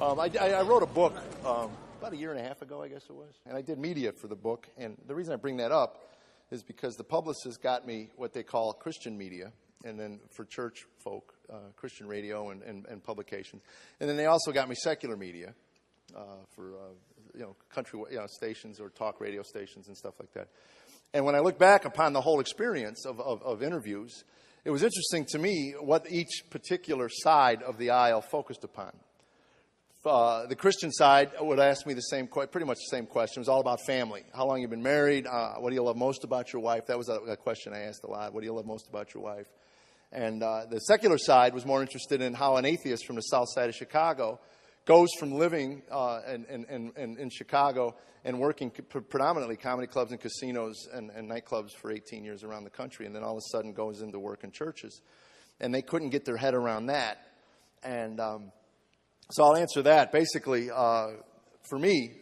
I wrote a book about a year and a half ago, I guess it was, and I did media for the book. And the reason I bring that up is because the publicist got me what they call Christian media, and then for church folk, Christian radio and publications. And then they also got me secular media for country stations or talk radio stations and stuff like that. And when I look back upon the whole experience of interviews, it was interesting to me what each particular side of the aisle focused upon. The Christian side would ask me pretty much the same question. It was all about family. How long have you been married? What do you love most about your wife? That was a question I asked a lot. What do you love most about your wife? And the secular side was more interested in how an atheist from the south side of Chicago goes from living in Chicago and working predominantly comedy clubs and casinos and nightclubs for 18 years around the country, and then all of a sudden goes into work in churches. And they couldn't get their head around that. And so I'll answer that. Basically, for me,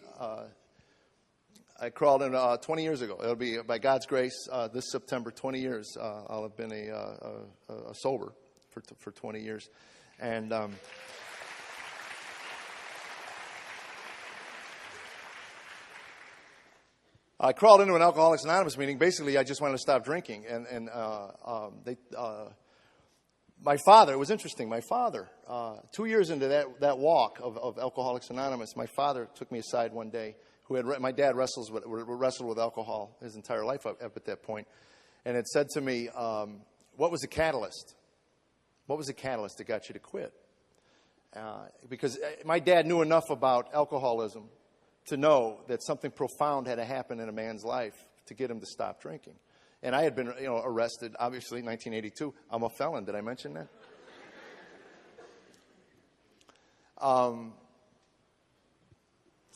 I crawled in 20 years ago. It'll be, by God's grace, this September, 20 years. I'll have been a sober for 20 years. And I crawled into an Alcoholics Anonymous meeting. Basically, I just wanted to stop drinking. My father, it was interesting. My father, 2 years into that walk of Alcoholics Anonymous, my father took me aside one day. My dad wrestled with alcohol his entire life up at that point, and it said to me, "What was the catalyst? What was the catalyst that got you to quit?" Because my dad knew enough about alcoholism to know that something profound had to happen in a man's life to get him to stop drinking. And I had been, arrested, obviously, in 1982. I'm a felon. Did I mention that?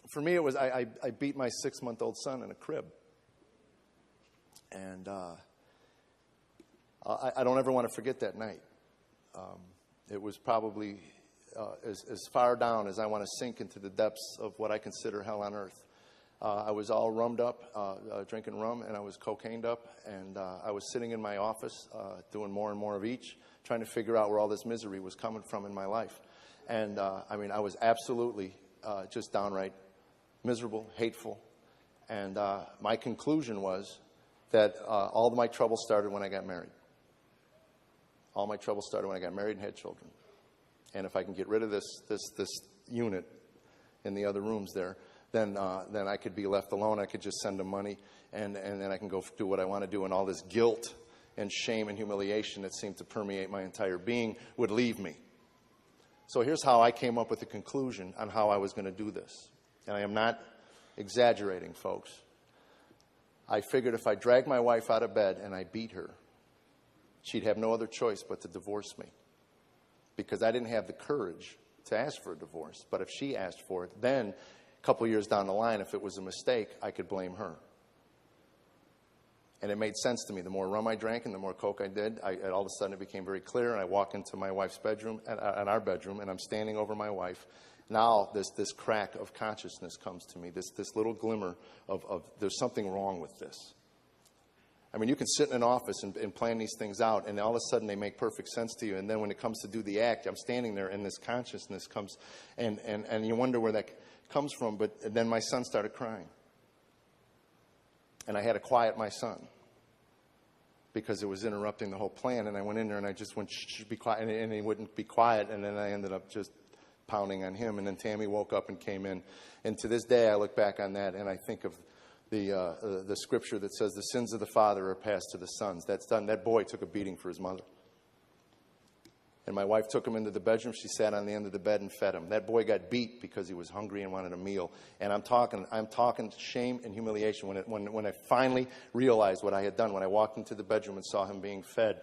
For me, it was I beat my 6-month-old son in a crib. And I don't ever want to forget that night. It was probably as far down as I want to sink into the depths of what I consider hell on earth. I was all rummed up, drinking rum, and I was cocained up, and I was sitting in my office doing more and more of each, trying to figure out where all this misery was coming from in my life. And, I was absolutely just downright miserable, hateful. And my conclusion was that all of my trouble started when I got married. All my trouble started when I got married and had children. And if I can get rid of this unit in the other rooms there, then I could be left alone. I could just send them money, and then I can go do what I want to do. And all this guilt and shame and humiliation that seemed to permeate my entire being would leave me. So here's how I came up with a conclusion on how I was going to do this. And I am not exaggerating, folks. I figured if I dragged my wife out of bed and I beat her, she'd have no other choice but to divorce me. Because I didn't have the courage to ask for a divorce. But if she asked for it, then a couple years down the line, if it was a mistake, I could blame her. And it made sense to me. The more rum I drank and the more coke I did, all of a sudden it became very clear. And I walk into my wife's bedroom, and our bedroom, and I'm standing over my wife. Now this crack of consciousness comes to me, this little glimmer of there's something wrong with this. I mean, you can sit in an office and plan these things out, and all of a sudden they make perfect sense to you. And then when it comes to do the act, I'm standing there, and this consciousness comes, and you wonder where that comes from. But then my son started crying. And I had to quiet my son because it was interrupting the whole plan. And I went in there, and I just went, shh, be quiet, and he wouldn't be quiet. And then I ended up just pounding on him. And then Tami woke up and came in. And to this day, I look back on that, and I think of the scripture that says the sins of the father are passed to the sons. That's done. That boy took a beating for his mother. And my wife took him into the bedroom. She sat on the end of the bed and fed him. That boy got beat because he was hungry and wanted a meal. And I'm talking shame and humiliation when I finally realized what I had done. When I walked into the bedroom and saw him being fed.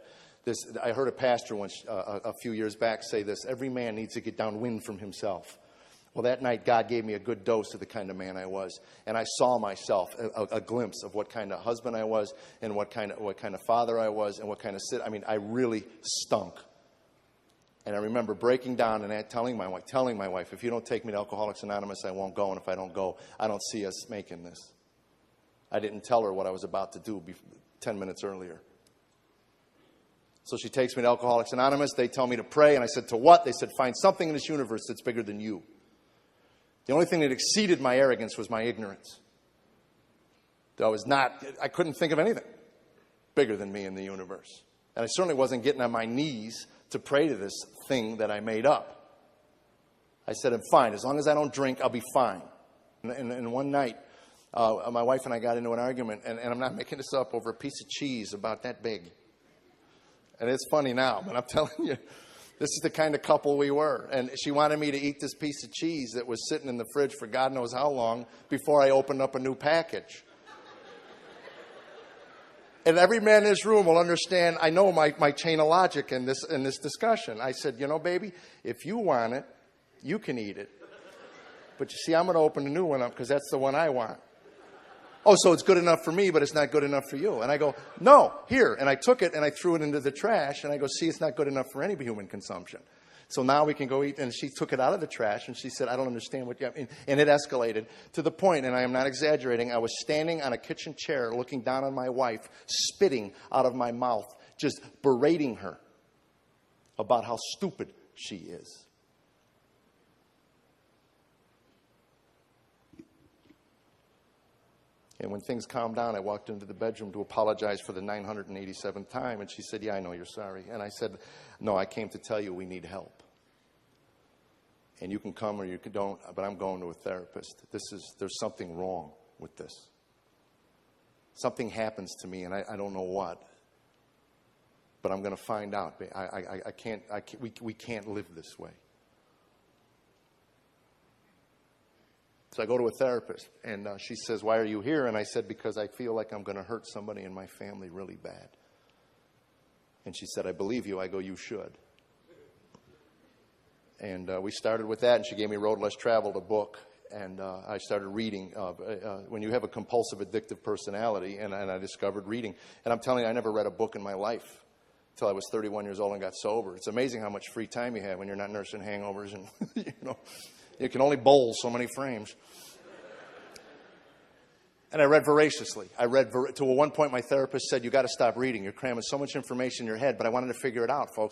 I heard a pastor once a few years back say this: every man needs to get downwind from himself. Well, that night, God gave me a good dose of the kind of man I was. And I saw myself, a glimpse of what kind of husband I was and what kind of father I was and what kind of I really stunk. And I remember breaking down and telling my wife, if you don't take me to Alcoholics Anonymous, I won't go. And if I don't go, I don't see us making this. I didn't tell her what I was about to do 10 minutes earlier. So she takes me to Alcoholics Anonymous. They tell me to pray. And I said, to what? They said, find something in this universe that's bigger than you. The only thing that exceeded my arrogance was my ignorance. I couldn't think of anything bigger than me in the universe. And I certainly wasn't getting on my knees to pray to this thing that I made up. I said, I'm fine. As long as I don't drink, I'll be fine. And one night, my wife and I got into an argument, and I'm not making this up, over a piece of cheese about that big. And it's funny now, but I'm telling you, this is the kind of couple we were. And she wanted me to eat this piece of cheese that was sitting in the fridge for God knows how long before I opened up a new package. And every man in this room will understand, I know my chain of logic in this discussion. I said, baby, if you want it, you can eat it. But you see, I'm going to open a new one up because that's the one I want. Oh, so it's good enough for me, but it's not good enough for you. And I go, no, here. And I took it and I threw it into the trash. And I go, see, it's not good enough for any human consumption. So now we can go eat. And she took it out of the trash and she said, I don't understand what you have. And it escalated to the point, and I am not exaggerating, I was standing on a kitchen chair looking down on my wife, spitting out of my mouth, just berating her about how stupid she is. And when things calmed down, I walked into the bedroom to apologize for the 987th time. And she said, yeah, I know you're sorry. And I said, no, I came to tell you we need help. And you can come or you don't, but I'm going to a therapist. There's something wrong with this. Something happens to me, and I don't know what. But I'm going to find out. We can't live this way. So I go to a therapist, and she says, why are you here? And I said, because I feel like I'm going to hurt somebody in my family really bad. And she said, I believe you. I go, you should. And we started with that, and she gave me Road Less Traveled, a book. And I started reading. When you have a compulsive, addictive personality, and I discovered reading. And I'm telling you, I never read a book in my life until I was 31 years old and got sober. It's amazing how much free time you have when you're not nursing hangovers and, you can only bowl so many frames. And I read voraciously. To one point, my therapist said, you got to stop reading. You're cramming so much information in your head. But I wanted to figure it out, folks.